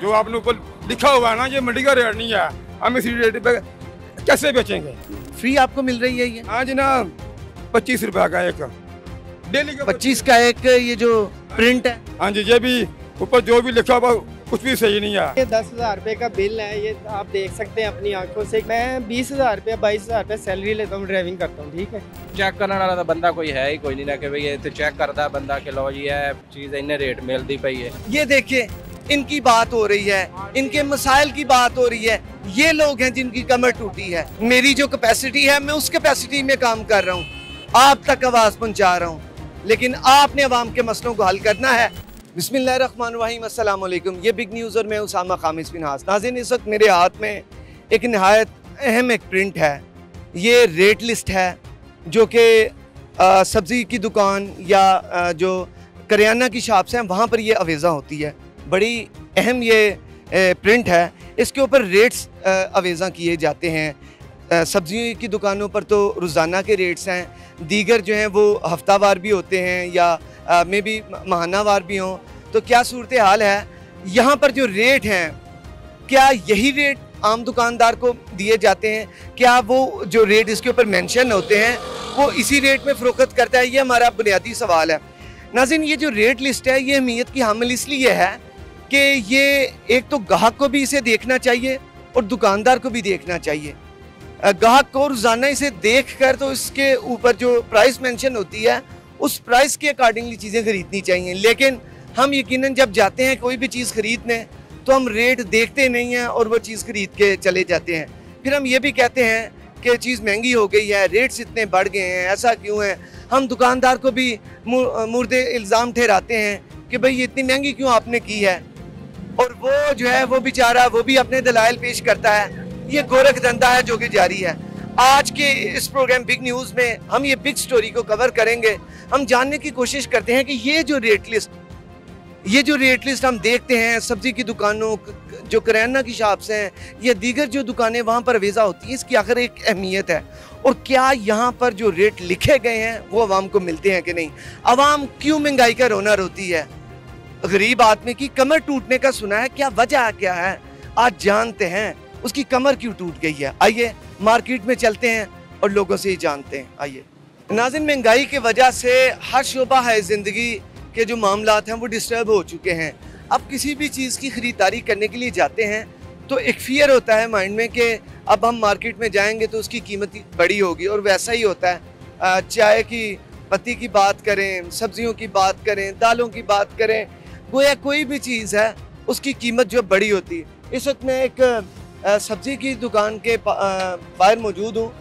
जो आपने ऊपर लिखा हुआ है ना, ये मंडी का रेट नहीं है, हम इसी रेट पे कैसे बेचेंगे? फ्री आपको मिल रही है ये? हाँ जी ना, 25 रुपया का एक डेली का 25 का एक ये जो प्रिंट है। हाँ जी, ये भी ऊपर जो भी लिखा हुआ कुछ भी सही नहीं है। ये 10,000 रुपये का बिल है, ये आप देख सकते हैं अपनी आंखों से। मैं 20,000 रुपये 22,000 रुपये सैलरी लेता हूँ, ड्राइविंग करता हूँ, ठीक है। चेक करने वाला तो बंदा कोई है ही कोई नहीं ना कि भाई ये तो चेक करता बंदा कि लो जी है चीज़ इन्हें रेट मिलती पई है। ये देखिए, इनकी बात हो रही है, इनके मसाइल की बात हो रही है। ये लोग हैं जिनकी कमर टूटी है। मेरी जो कैपेसिटी है, मैं उस कैपेसिटी में काम कर रहा हूँ, आप तक आवाज़ पहुँचा रहा हूँ, लेकिन आपने अवाम के मसलों को हल करना है। बिस्मिल्लाहिर्रहमानिर्रहीम, अस्सलाम वालेकुम। ये बिग न्यूज़ और मैं उसामा खामिस फिनहास। नाज़रीन, इस वक्त मेरे हाथ में एक नहायत अहम एक प्रिंट है। ये रेट लिस्ट है जो कि सब्ज़ी की दुकान या जो करियाना की शॉप्स हैं वहाँ पर ये अवेज़ा होती है। बड़ी अहम ये प्रिंट है। इसके ऊपर रेट्स अवेज़ा किए जाते हैं। सब्ज़ी की दुकानों पर तो रोज़ाना के रेट्स हैं, दीगर जो हैं वो हफ्तावार भी होते हैं या में भी माहानावार भी हों। तो क्या सूरत हाल है यहाँ पर? जो रेट हैं, क्या यही रेट आम दुकानदार को दिए जाते हैं? क्या वो जो रेट इसके ऊपर मेंशन होते हैं वो इसी रेट में फ़रोख्त करता है? ये हमारा बुनियादी सवाल है। नाज़रीन, ये जो रेट लिस्ट है ये अहमियत की हामिल इसलिए है कि ये एक तो गाहक को भी इसे देखना चाहिए और दुकानदार को भी देखना चाहिए। गाहक को रोज़ाना इसे देख कर तो इसके ऊपर जो प्राइस मेंशन होती है उस प्राइस के अकॉर्डिंगली चीज़ें ख़रीदनी चाहिए। लेकिन हम यकीनन जब जाते हैं कोई भी चीज़ ख़रीदने तो हम रेट देखते नहीं हैं और वो चीज़ ख़रीद के चले जाते हैं। फिर हम ये भी कहते हैं कि चीज़ महंगी हो गई है, रेट्स इतने बढ़ गए हैं, ऐसा क्यों है। हम दुकानदार को भी मुर्दे इल्ज़ाम ठहराते हैं कि भाई ये इतनी महंगी क्यों आपने की है, और वो जो है वो बेचारा वो भी अपने दलाइल पेश करता है। ये गोरख धंधा है जो कि जारी है। आज के इस प्रोग्राम बिग न्यूज़ में हम ये बिग स्टोरी को कवर करेंगे। हम जानने की कोशिश करते हैं कि ये जो रेट लिस्ट हम देखते हैं सब्जी की दुकानों, जो करियाना की शॉप्स हैं या दीगर जो दुकानें वहाँ पर अवेज़ा होती हैं, इसकी आखिर एक अहमियत है। और क्या यहाँ पर जो रेट लिखे गए हैं वो आवाम को मिलते हैं कि नहीं? आवाम क्यों महंगाई का रोना रोती है? गरीब आदमी की कमर टूटने का सुना है, क्या वजह क्या है? आज जानते हैं उसकी कमर क्यों टूट गई है। आइए मार्केट में चलते हैं और लोगों से ही जानते हैं। आइए नाज़रीन, महंगाई की वजह से हर शोबा है ज़िंदगी के जो मामलात हैं वो डिस्टर्ब हो चुके हैं। अब किसी भी चीज़ की ख़रीदारी करने के लिए जाते हैं तो एक फ़ियर होता है माइंड में कि अब हम मार्केट में जाएंगे तो उसकी कीमत बड़ी होगी, और वैसा ही होता है। चाय की पत्ती की बात करें, सब्जियों की बात करें, दालों की बात करें, गोया कोई भी चीज़ है उसकी कीमत जो बड़ी होती है। इस वक्त मैं एक सब्ज़ी की दुकान के बाहर मौजूद हूँ।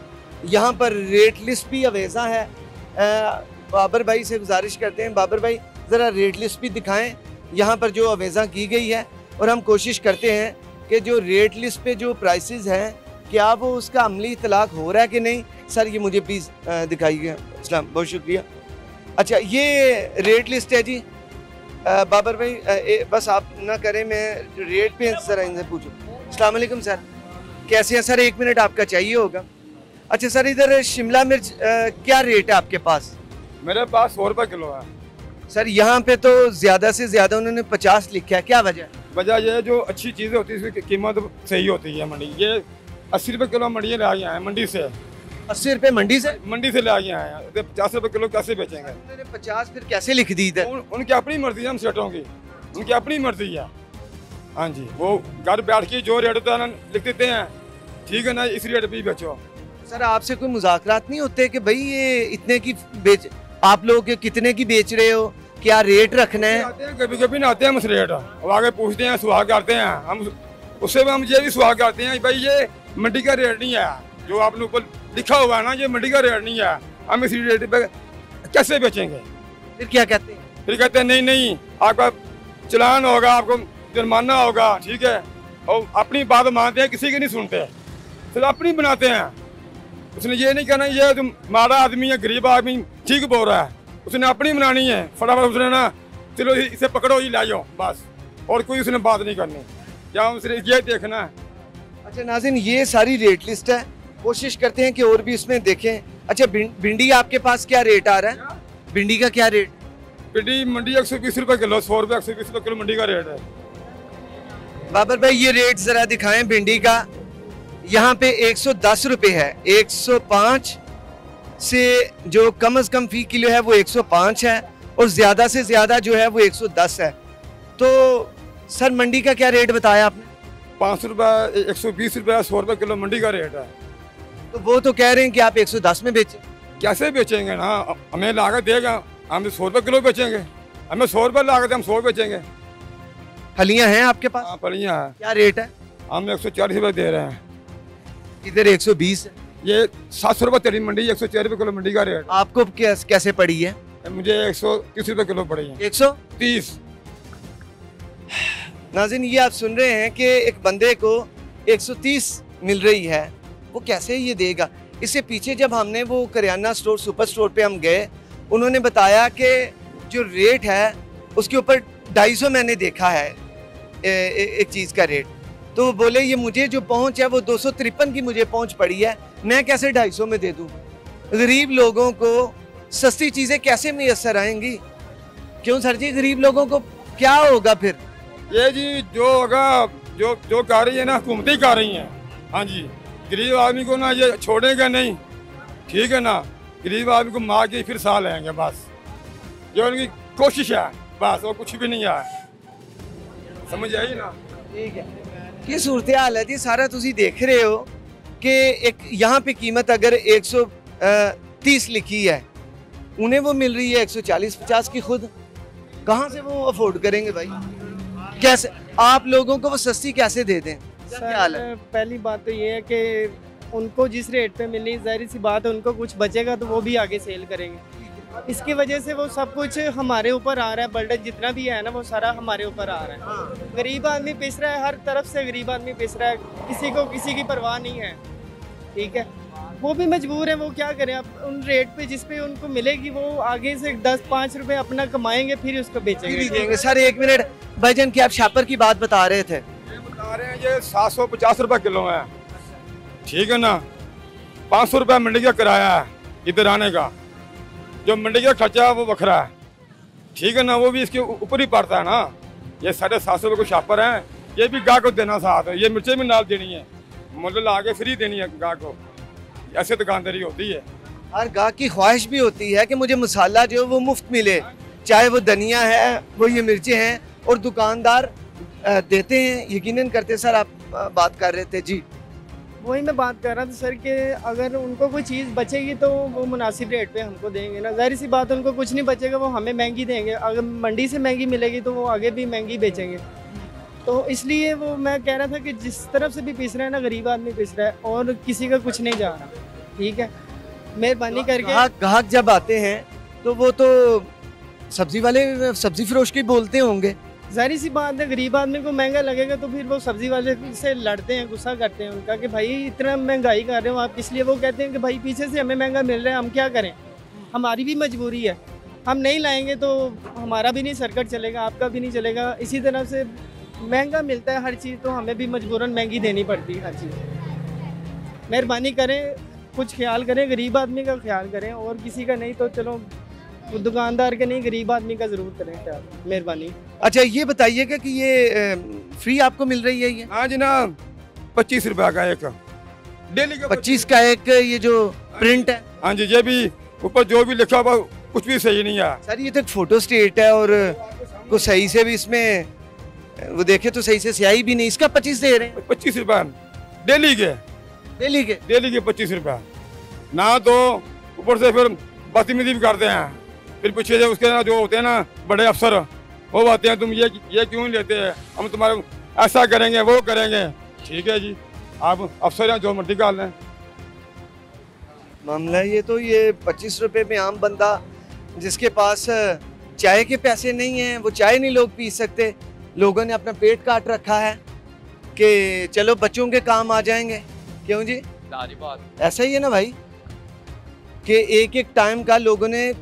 यहाँ पर रेट लिस्ट भी अवेज़ा है। बाबर भाई से गुजारिश करते हैं, बाबर भाई ज़रा रेट लिस्ट भी दिखाएं यहाँ पर जो अवेज़ा की गई है, और हम कोशिश करते हैं कि जो रेट लिस्ट पे जो प्राइसेस हैं क्या वो उसका अमली इतलाक़ हो रहा है कि नहीं। सर ये मुझे प्लीज़ दिखाइएगा। इस्लाम, बहुत शुक्रिया। अच्छा, ये रेट लिस्ट है जी। बाबर भाई बस आप ना करें, मैं रेट पे ज़रा इनसे पूछूँ। अस्सलाम वालेकुम सर, कैसे हैं सर? 1 मिनट आपका चाहिए होगा। अच्छा सर, इधर शिमला मिर्च क्या रेट है आपके पास? मेरे पास 100 रुपये किलो है सर। यहाँ पे तो ज़्यादा से ज़्यादा उन्होंने 50 लिखा है, क्या वजह? वजह यह है जो अच्छी चीज़ें होती है इसकी कीमत सही होती है। मंडी ये 80 रुपये किलो मंडी ले आए हैं, मंडी से 80 रुपये मंडी से ले आए हैं। 50 रुपये किलो कैसे बेचेंगे? उन्होंने 50 फिर कैसे लिख दी इधर? उनकी अपनी मर्जी है, हम सेठों की उनकी अपनी मर्जी है। हाँ जी, वो घर बैठ के जो रेट होता है लिख देते हैं, ठीक है ना, इस रेट पे ही बेचो। सर आपसे कोई मुज़ाकरात नहीं होते कि भाई ये इतने की बेच, आप लोग कितने की बेच रहे हो, क्या रेट रखना है? कभी कभी ना आते हैं हम उस रेट, अब आगे पूछते हैं, सुहाग करते हैं हम उससे। हम ये भी सुहाग करते हैं भाई ये मंडी का रेट नहीं है, जो आपने ऊपर लिखा हुआ है ना, ये मंडी का रेट नहीं है, हम इसी रेट पे कैसे बेचेंगे? फिर क्या कहते हैं? फिर कहते हैं नहीं आपका चलान होगा, आपको जुर्माना होगा, ठीक है। और अपनी बात मानते हैं, किसी की नहीं सुनते, सिर्फ अपनी बनाते हैं। उसने ये नहीं कहना ये तुम माड़ा आदमी है, गरीब आदमी ठीक बोल रहा है, उसने अपनी बनानी है। फटाफट उसने ना चलो इसे पकड़ो ही लाओ बस, और कोई उसने बात नहीं करनी, क्या उसने ये देखना है। अच्छा नाज़रीन, ये सारी रेट लिस्ट है, कोशिश करते हैं कि और भी इसमें देखें। अच्छा भिंडी आपके पास क्या रेट आ रहा है? भिंडी का क्या रेट? भिंडी मंडी 120 रुपये किलो, 100 रुपये 120 रुपये किलो मंडी का रेट है। बाबर भाई ये रेट जरा दिखाएं भिंडी का। यहाँ पे 110 रुपए है, 105 से जो कम से कम फी किलो है वो 105 है और ज्यादा से ज्यादा जो है वो 110 है। तो सर मंडी का क्या रेट बताया आपने? 500 रुपये, 120 रुपये, 100 रुपये किलो मंडी का रेट है। तो वो तो कह रहे हैं कि आप 110 में बेचें। कैसे बेचेंगे ना, हमें लागत देगा, हम 100 रुपये किलो बेचेंगे, हमें 100 रुपये लागत है, हम 100 बेचेंगे। फलियां हैं आपके पास? हाँ फलियाँ हैं। क्या रेट है? हम 140 रुपये दे रहे हैं। इधर 120 है। ये 700 रुपये तेरी मंडी, 104 रुपये किलो मंडी का रेट। आपको कैसे पड़ी है? मुझे 130 रुपये किलो पड़ी है। 130। नाज़रीन ये आप सुन रहे हैं कि एक बंदे को 130 मिल रही है, वो कैसे ये देगा? इससे पीछे जब हमने वो करियाना स्टोर, सुपर स्टोर पे हम गए, उन्होंने बताया कि जो रेट है उसके ऊपर 250 मैंने देखा है एक चीज़ का रेट। तो वो बोले ये मुझे जो पहुंच है वो 253 की मुझे पहुंच पड़ी है, मैं कैसे 250 में दे दूं? गरीब लोगों को सस्ती चीज़ें कैसे मैसर आएंगी? क्यों सर जी, गरीब लोगों को क्या होगा फिर? ये जी जो होगा, जो कर रही है ना हुकूमतें कर रही हैं। हाँ जी, गरीब आदमी को ना ये छोड़ेगा नहीं, ठीक है ना। गरीब आदमी को मार के फिर साह लेंगे, बस जो उनकी कोशिश है, बस और कुछ भी नहीं है। समझ आई ना? ठीक है, ये सूरत हाल है जी। सारा तुसी देख रहे हो कि एक यहाँ पे कीमत अगर 130 लिखी है, उन्हें वो मिल रही है 140-50 की। खुद कहाँ से वो अफोर्ड करेंगे भाई? कैसे आप लोगों को वो सस्ती कैसे दे दें? क्या हाल है? पहली बात तो ये है कि उनको जिस रेट पे मिलनी, जाहिर सी बात है उनको कुछ बचेगा तो वो भी आगे सेल करेंगे। इसकी वजह से वो सब कुछ हमारे ऊपर आ रहा है, बर्डन जितना भी है ना वो सारा हमारे ऊपर आ रहा है। गरीब आदमी पिस रहा है, हर तरफ से गरीब आदमी पिस रहा है, किसी को किसी की परवाह नहीं है, ठीक है। वो भी मजबूर है, वो क्या करें? अब उन रेट पे जिस पे उनको मिलेगी वो आगे से 10-5 रुपए अपना कमाएंगे, फिर उसको बेचेंगे। सर एक मिनट भाईजान, क्या आप शापर की बात बता रहे थे? ये बता रहे हैं ये 750 रुपये किलो है, ठीक है ना। 500 रुपये मंडी का किराया है इधर आने का, जो मंडी का खर्चा है वो बखरा है, ठीक है ना। वो भी इसके ऊपर ही पड़ता है ना। ये 750 रुपये को शापर है, ये भी गाह को देना साथ है, ये मिर्चें भी नाल देनी है, मुझे आगे फ्री देनी है गाह को। ऐसे दुकानदारी होती है। हर गाह की ख्वाहिश भी होती है कि मुझे मसाला जो वो मुफ्त मिले, चाहे वो धनिया है, वो ये मिर्चें हैं, और दुकानदार देते हैं, यकीनन करते। सर आप बात कर रहे थे जी। वही मैं बात कर रहा था सर कि अगर उनको कोई चीज़ बचेगी तो वो मुनासिब रेट पे हमको देंगे ना। जाहिर सी बात है उनको कुछ नहीं बचेगा, वो हमें महंगी देंगे। अगर मंडी से महंगी मिलेगी तो वो आगे भी महंगी बेचेंगे। तो इसलिए वो मैं कह रहा था कि जिस तरफ से भी पिस रहा है ना, गरीब आदमी पिस रहा है और किसी का कुछ नहीं जा रहा, ठीक है। मेहरबानी करके ग्राहक जब आते हैं तो वो तो सब्जी वाले, सब्जी फरोश के बोलते होंगे। जाहिर सी बात है, गरीब आदमी को महंगा लगेगा तो फिर वो सब्जी वाले से लड़ते हैं, गुस्सा करते हैं उनका कि भाई इतना महंगाई कर रहे हो आप। इसलिए वो कहते हैं कि भाई पीछे से हमें महंगा मिल रहा है, हम क्या करें, हमारी भी मजबूरी है, हम नहीं लाएंगे तो हमारा भी नहीं सर्कट चलेगा, आपका भी नहीं चलेगा। इसी तरह से महंगा मिलता है हर चीज़, तो हमें भी मजबूरन महंगी देनी पड़ती है हर चीज़। मेहरबानी करें, कुछ ख्याल करें, गरीब आदमी का ख्याल करें, और किसी का नहीं तो चलो दुकानदार के नहीं, गरीब आदमी का ज़रूर करें ख्याल, मेहरबानी। अच्छा ये बताइएगा कि ये फ्री आपको मिल रही है ये? हाँ जनाब, 25 रुपये का एक डेली का, 25 का एक ये जो प्रिंट है। हाँ जी, ये भी ऊपर जो भी लिखा हुआ कुछ भी सही नहीं है सर। ये तो फोटो स्टेट है और कुछ सही से भी इसमें वो देखे तो सही से स्याही भी नहीं, इसका 25 दे रहे हैं। 25 रुपये डेली के, डेली के 25 रुपये ना। तो ऊपर से फिर बदतमीजी भी करते हैं, फिर पीछे जो उसके ना जो होते हैं ना बड़े अफसर, वो आते हैं, तुम ये क्यों नहीं लेते हैं, हम तुम्हारे ऐसा करेंगे वो करेंगे। ठीक है जी, आप अफसर हैं, जो मर्जी कर लें। मामला ये तो ये 25 रुपए में आम बंदा जिसके पास चाय के पैसे नहीं हैं, वो चाय नहीं लोग पी सकते, लोगों ने अपना पेट काट रखा है कि चलो बच्चों के काम आ जाएंगे। क्यों जी? ऐसा ही है ना भाई कि एक एक टाइम का लोगों ने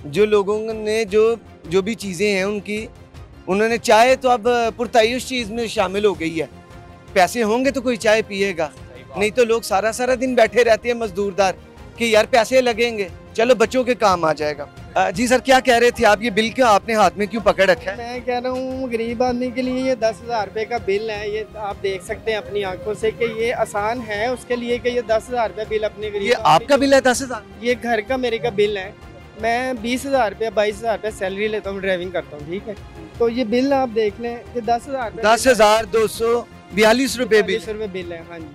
जो भी चीज़ें हैं उनकी, उन्होंने चाय तो अब पुरतायुश चीज़ में शामिल हो गई है। पैसे होंगे तो कोई चाय पिएगा, नहीं तो लोग सारा दिन बैठे रहते हैं मजदूरदार कि यार पैसे लगेंगे, चलो बच्चों के काम आ जाएगा। जी सर, क्या कह रहे थे आप? ये बिल क्या आपने हाथ में क्यों पकड़ रखा है? मैं कह रहा हूँ गरीब आदमी के लिए ये 10,000 रुपये का बिल है, ये आप देख सकते हैं अपनी आंखों से कि ये आसान है उसके लिए कि ये 10,000 रुपये बिल अपने गरीब ये आपका बिल है 10,000? ये घर का मेरे का बिल है। मैं 20,000 रुपये 22,000 रुपये सैलरी लेता हूँ, ड्राइविंग करता हूँ, ठीक है। तो ये बिल आप देख लें कि 10,242 रुपये बिल बिल है। हाँ जी,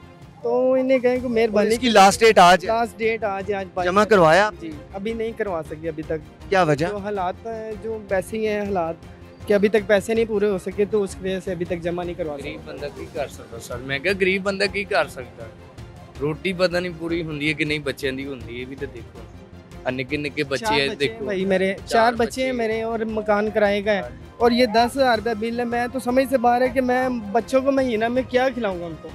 तो इन्हें कहें कि मेहरबानी की लास्ट डेट आज है? लास्ट डेट आज जमा करवाया? जी, अभी नहीं करवा सकी अभी तक। क्या वजह? जो हालात हैं, जो वैसे ही हैं हालात कि अभी तक पैसे नहीं पूरे हो सके, तो उसकी वजह से अभी तक जमा नहीं करवा गरीब बंदा की कर सकता सर, मैं क्या गरीब बंदा की कर सकता, रोटी पता नहीं पूरी होंदी है कि नहीं, बच्चों की होंदी है भी तो देखो, निक्के निक्के बच्चे है देखो भाई, मेरे 4 बच्चे हैं मेरे, और मकान किराए का है, और ये 10,000 रुपये बिल है। मैं तो समझ से बाहर है कि मैं बच्चों को महीना में क्या खिलाऊंगा उनको।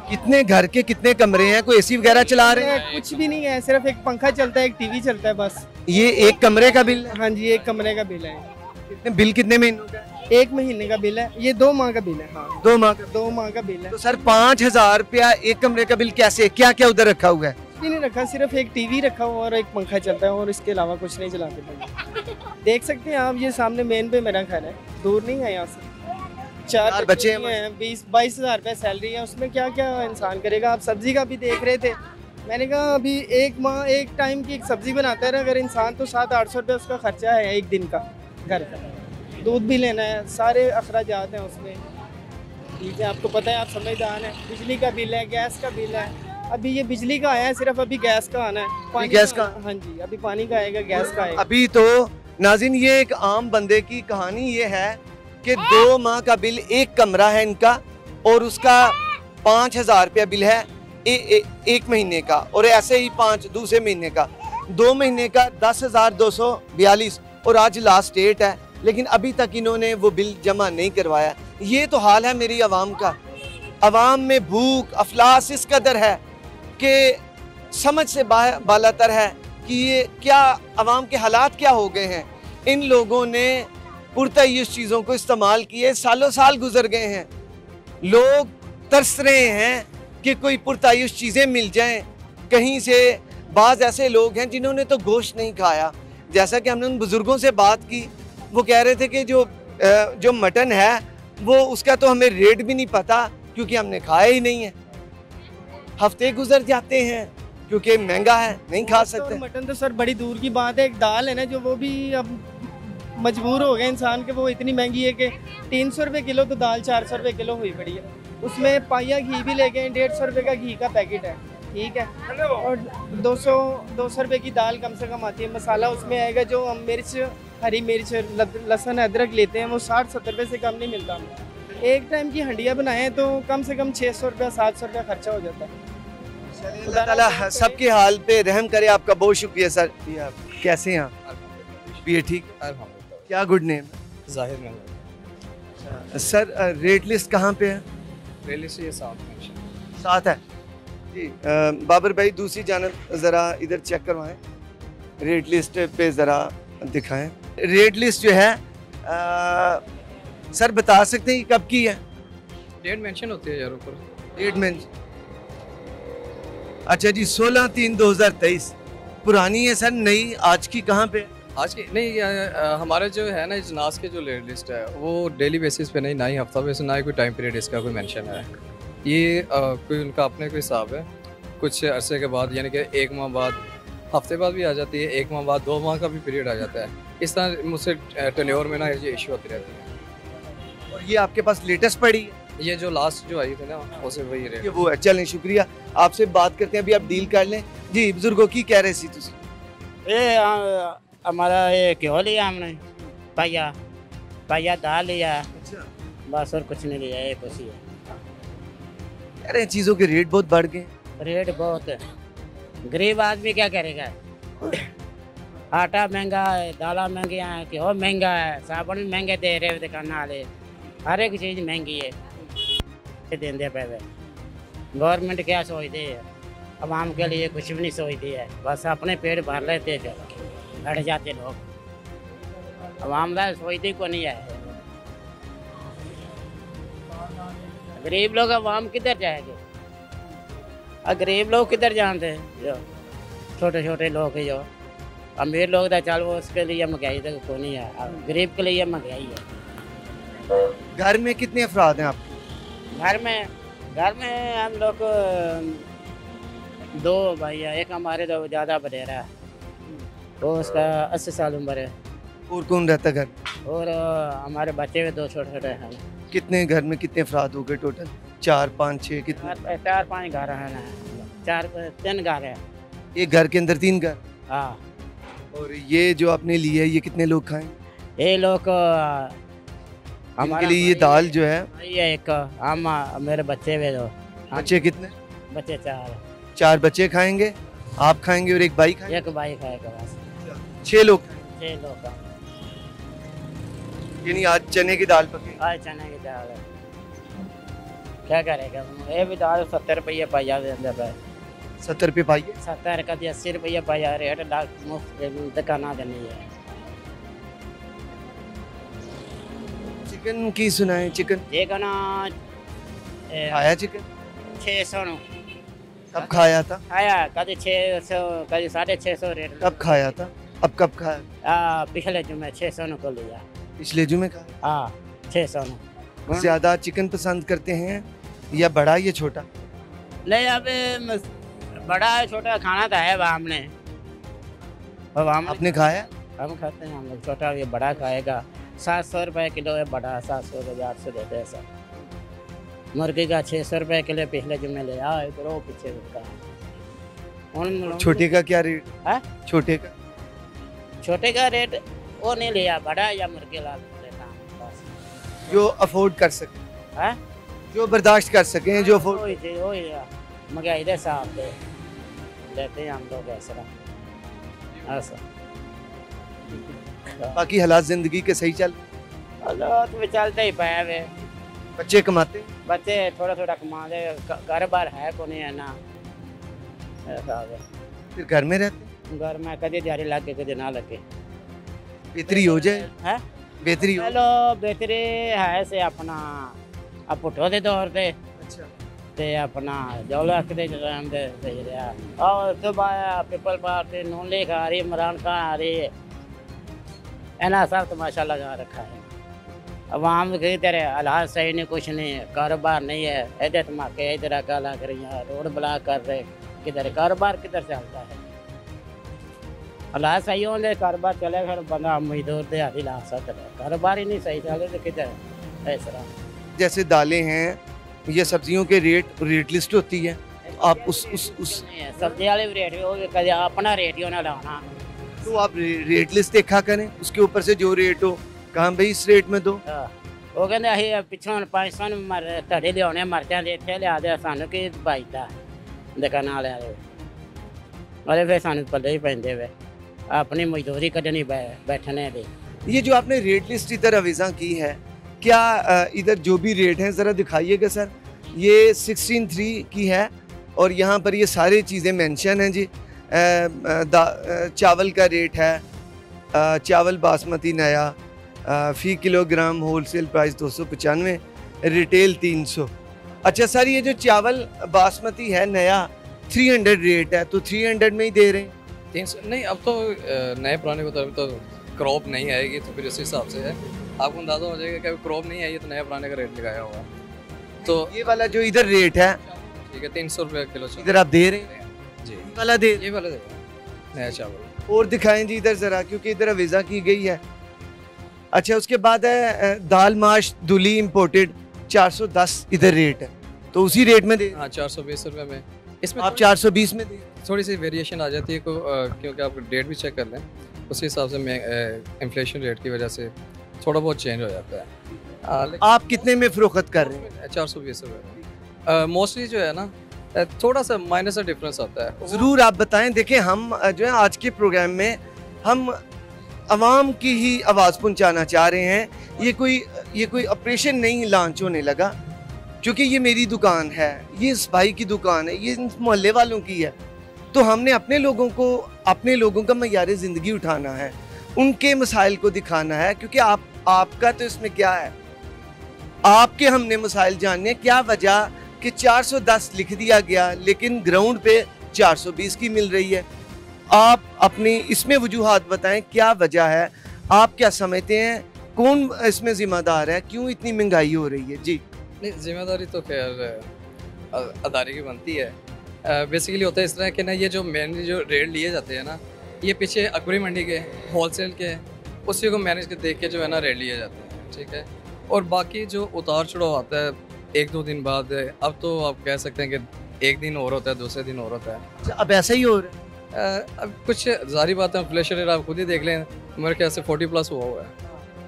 कितने घर के कितने कमरे हैं? कोई एसी वगैरह चला रहे हैं? कुछ भी नहीं है, सिर्फ एक पंखा चलता है, एक टीवी चलता है, बस। ये एक कमरे का बिल है? हाँ जी, एक कमरे का बिल है। बिल कितने महीनों का है? 1 महीने का बिल है, ये 2 माह का बिल है। हाँ, 2 माह का। 2 माह का बिल है। तो सर 5,000 रुपया एक कमरे का बिल कैसे? क्या क्या उधर रखा हुआ है? कुछ भी नहीं रखा, सिर्फ एक टीवी रखा हुआ और एक पंखा चलता है, और इसके अलावा कुछ नहीं चलाते। देख सकते हैं आप, ये सामने मेन पे मेरा घर है, दूर नहीं है यहाँ से। 4 बच्चे हैं, 20-22,000 रुपये सैलरी है, उसमें क्या क्या इंसान करेगा। आप सब्जी का भी देख रहे थे, मैंने कहा अभी एक टाइम की एक सब्जी बनाता है ना अगर इंसान, तो 700-800 रुपये उसका खर्चा है एक दिन का घर का। दूध भी लेना है, सारे अखराजात हैं उसमें, ठीक है। आपको पता है, आप समझदार हैं। बिजली का बिल है, गैस का बिल है। अभी ये बिजली का आया है, सिर्फ अभी गैस का आना है। पानी गैस का? हाँ जी, अभी पानी का आएगा, गैस का आएगा। अभी तो नाज़रीन, ये एक आम बंदे की कहानी ये है कि 2 माह का बिल, एक कमरा है इनका, और उसका 5,000 रुपया बिल है एक महीने का, और ऐसे ही 5 दूसरे महीने का, 2 महीने का 10,242, और आज लास्ट डेट है, लेकिन अभी तक इन्होंने वो बिल जमा नहीं करवाया। ये तो हाल है मेरी आवाम का। आवाम में भूख अफलास इस कदर है कि समझ से बालातर है कि ये क्या आवाम के हालात क्या हो गए हैं। इन लोगों ने पुरतय्युश चीज़ों को इस्तेमाल किए, सालों साल गुजर गए हैं, लोग तरस रहे हैं कि कोई पुरतय्युश चीज़ें मिल जाएं कहीं से। बाज़ ऐसे लोग हैं जिन्होंने तो गोश्त नहीं खाया। जैसा कि हमने उन बुज़ुर्गों से बात की, वो कह रहे थे कि जो मटन है वो उसका तो हमें रेट भी नहीं पता, क्योंकि हमने खाया ही नहीं है। हफ्ते गुजर जाते हैं क्योंकि महंगा है, नहीं खा सकते। मटन तो सर बड़ी दूर की बात है, एक दाल है ना जो, वो भी अब मजबूर हो गए इंसान के, वो इतनी महंगी है कि 300 रुपये किलो, तो दाल 400 रुपये किलो हुई पड़ी है। उसमें पाइया घी भी ले गए, 150 रुपये का घी का पैकेट है, ठीक है। और 200 रुपये की दाल कम से कम आती है। मसाला उसमें आएगा, जो हम मिर्च, हरी मिर्च, लहसुन, अदरक लेते हैं, वो 60-70 रुपये से कम नहीं मिलता। एक टाइम की हंडिया बनाएं तो कम से कम 600 रुपया 700 रुपया खर्चा हो जाता है। अल्लाह ताला सबके हाल पे रहम करे। आपका बहुत शुक्रिया सर। आप कैसे हैं? आप भी ठीक? क्या गुड नेम? जाहिर में सर रेट लिस्ट कहाँ पे है? रेट लिस्ट ये साथ है जी। बाबर भाई दूसरी जानब ज़रा इधर चेक करवाएं, रेट लिस्ट पे ज़रा दिखाएं। रेट लिस्ट जो है सर बता सकते हैं कब की है? डेट मेंशन होती है यार ऊपर। डेट मेंशन, अच्छा जी, 16/3/2023 पुरानी है सर, नई आज की कहाँ पे? आज की नहीं, हमारे जो है ना इजनास के जो रेट लिस्ट है वो डेली बेसिस पे नहीं, ना ही हफ्ता बेसिस, ना ही कोई टाइम पीरियड इसका कोई मेंशन है। ये कोई उनका अपने कोई हिसाब है, कुछ अरसे के बाद, यानी कि 1 माह बाद, हफ्ते बाद भी आ जाती है, 1 माह बाद, 2 माह का भी पीरियड आ जाता है। इस तरह मुझसे टेन्योर में ना ये इशू होती रहती है। और ये आपके पास लेटेस्ट पड़ी है? ये जो लास्ट जो आई थी ना उसे वही रेट, ये वो है। चलें, शुक्रिया, आपसे बात करते हैं, अभी आप डील कर लें जी। बुजुर्गों की कह रहे सी तुसी? हमारा ये क्यों लिया हमने, पाया दाल लिया, बस, और कुछ नहीं लिया, ये कुछ ही है। कह रहे हैं चीज़ों के रेट बहुत बढ़ गए। रेट बहुत है, गरीब आदमी क्या करेगा। आटा महंगा है, दाला महंगी है, क्यों महंगा है, साबुन भी महंगे दे रहे दुकान वाले, हर एक चीज़ महंगी है। देंदे पैसे गवर्नमेंट क्या सोचती है, आवाम के लिए कुछ भी नहीं सोचती है, बस अपने पेट भर लेते हैं, हट जाते लोग, आवाम का सोचते को नहीं है। गरीब लोग आवाम किधर जाएंगे, गरीब लोग किधर जानते हैं, जो छोटे छोटे लोग जो अमीर लोग तो चल वो उसके लिए महंगाई तो कोई नहीं है, अब गरीब के लिए महंगाई है। घर में कितने अफराद हैं आपके? घर में हम लोग 2 भाई है, एक हमारे तो ज़्यादा बडेरा है, वो उसका 80 साल उम्र है, और कौन रहता है घर? और हमारे बच्चे भी 2 छोटे हैं। कितने घर में कितने अफराद हो गए टोटल? 4, 5, 6 कितने? 4-5 घर हैं, 3 घर है। एक घर के अंदर 3 घर? हाँ, और ये जो आपने ली है ये कितने लोग खाएंगे? ये लोग इनके लिए ये दाल जो है, ये एक हम मेरे बच्चे भी 2, बच्चे कितने? बच्चे 4, 4 बच्चे खाएंगे, आप खाएंगे और एक भाई खाएंगे? एक भाई खाएगा बस। 6 लोग खाएंगे। 6 लोग का। यानी आज चने की दाल पकी? आज चने की दाल है, क्या करेगा? ये भी दाल 70 रुपये पाया देते हैं। 70 रुपये पाइए? 70 का 80 रुपये पाया रेट, मुफ्त दुकाना देनी है। चिकन की सुनाए, चिकन चिकन खाया? चिकन 600 कब खाया था? खाया, कभी 600 कभी 650 रेट। कब खाया था? अब कब खाया? पिछले जुमे 600 को लिया। पिछले जुमे खाया? हाँ 600। ज्यादा चिकन पसंद करते हैं या बड़ा या छोटा? नहीं, अब बड़ा है छोटा खाना तो है वहाँ हमने, अब आपने खाया? हम खाते हैं, हम लोग छोटा ये बड़ा खाएगा। 700 रुपये किलो है बड़ा, 700 से 800 देते हैं सब। मुर्गी का 600 रुपये किलो पिछले जुम्मे ले आए, तो पीछे का। छोटे का क्या रेट है? छोटे का रेट वो नहीं लिया, बड़ा या मुर्गी ला लेता बस। जो अफोर्ड कर सके है, जो बर्दाश्त कर सकें, जो अफोर्ड। वही महंगाई दे साहब दे लेते हैं हम लोग ऐसा। बाकी हालात जिंदगी के सही चल? हालात में चलते ही पाया वे। बच्चे कमाते? बच्चे थोड़ा थोड़ा कमा दे, कारोबार है को नहीं है ना, ऐसा है। फिर घर में रहते? घर में कभी दिहाड़ी लगे कभी ना लगे। बेहतरी हो जाए? है बेहतरी हो? चलो बेहतरी है से अपना अब पुठो दे दौर पे। अच्छा। ते अपना जो रखते टाइम दे सही रहा। और सुबह पीपल पार्टी नून लीग आ रही, इमरान खान आ रही है, ऐना सब तमाशा लगा रखा है। अब हम कहीं तरह हालात सही नहीं, कुछ नहीं, कारोबार नहीं है, इधर धमाके इधर गाला कर रही हैं, रोड ब्लॉक कर रहे, किधर कारोबार किधर चलता है? हालात सही होने कारोबार चलेगा, बंदा मजदूर दिहाड़ी ला सकता है, कारोबार ही नहीं सही चले तो किधर ऐसा। जैसे दालें हैं ये सब्जियों के रेट लिस्ट होती है, आप उस सब्जी वाले रेट हो कभी अपना रेट ही होना लाना, तो आप रेट लिस्ट देखा करें, उसके ऊपर से जो रेट हो कहाँ भाई इस रेट में दो। वो कहते अं पिछों 500 धड़े लिया मरचा इतने लिया दे सानू कि बचता दुकाना वाले फिर सानू पल्ले ही पैंदे वे अपनी मजदूरी कटनी बैठने दी। ये जो आपने रेट लिस्ट इधर अवीज़ा की है, क्या इधर जो भी रेट हैं ज़रा दिखाइएगा सर। ये 16.3 की है और यहाँ पर ये सारी चीज़ें मेंशन हैं जी। चावल का रेट है, चावल बासमती नया फ़ी किलोग्राम होलसेल प्राइस 295, रिटेल 300। अच्छा सर, ये जो चावल बासमती है नया 300 रेट है, तो 300 में ही दे रहे हैं? 300 नहीं, अब तो नए पुराने को तो क्रॉप नहीं आएगी, तो फिर उस हिसाब से है, आपको अंदाजा हो जाएगा कि क्रॉप नहीं आई है तो नया पुराने का रेट लगाया हुआ। तो ये वाला जो इधर रेट है, ठीक है, 300 रुपये किलो इधर आप दे रहे हैं जी? वाला दे, ये वाला दे नया चावल। और दिखाएं जी इधर ज़रा, क्योंकि इधर अवीज़ा की गई है। अच्छा, उसके बाद है दाल माश दुली इम्पोर्टेड 410 इधर रेट है, तो उसी रेट में दे? हाँ 420 रुपये में। इसमें आप 420 में दे? थोड़ी सी वेरिएशन आ जाती है क्योंकि आप डेट भी चेक कर लें, उसी हिसाब से इन्फ्लेशन रेट की वजह से थोड़ा बहुत चेंज हो जाता है। आप कितने में फ़रोख्त कर रहे हैं? 420 रुपये मोस्टली जो है ना, थोड़ा सा माइनर सा डिफरेंस आता है। ज़रूर आप बताएं। देखिए, हम जो है आज के प्रोग्राम में हम आवाम की ही आवाज़ पहुंचाना चाह रहे हैं। ये कोई ऑपरेशन नहीं लॉन्च होने लगा, क्योंकि ये मेरी दुकान है, ये इस भाई की दुकान है, ये मोहल्ले वालों की है, तो हमने अपने लोगों का मयार ज़िंदगी उठाना है, उनके मसाइल को दिखाना है। क्योंकि आपका तो इसमें क्या है, आपके हमने मसाइल जानने, क्या वजह कि 410 लिख दिया गया लेकिन ग्राउंड पे 420 की मिल रही है। आप अपनी इसमें वजूहात बताएं, क्या वजह है, आप क्या समझते हैं, कौन इसमें जिम्मेदार है, क्यों इतनी महंगाई हो रही है? जी नहीं, जिम्मेदारी तो खैर अदारे की बनती है। बेसिकली होता है इस तरह कि ना, ये जो मेन जो रेट लिए जाते हैं ना, ये पीछे अकबरी मंडी के होलसेल के उसी को मैनेज के देख के जो है ना रेट लिए जाते हैं, ठीक है। और बाकी जो उतार चढ़ाव आता है 1-2 दिन बाद, अब तो आप कह सकते हैं कि एक दिन और होता है, दूसरे दिन और होता है। अब ऐसा ही हो रहा है? अब कुछ जारी बात है, इन्फ्लेशन रेट आप खुद ही देख लें, मेरे ख्याल से 40+ हुआ है,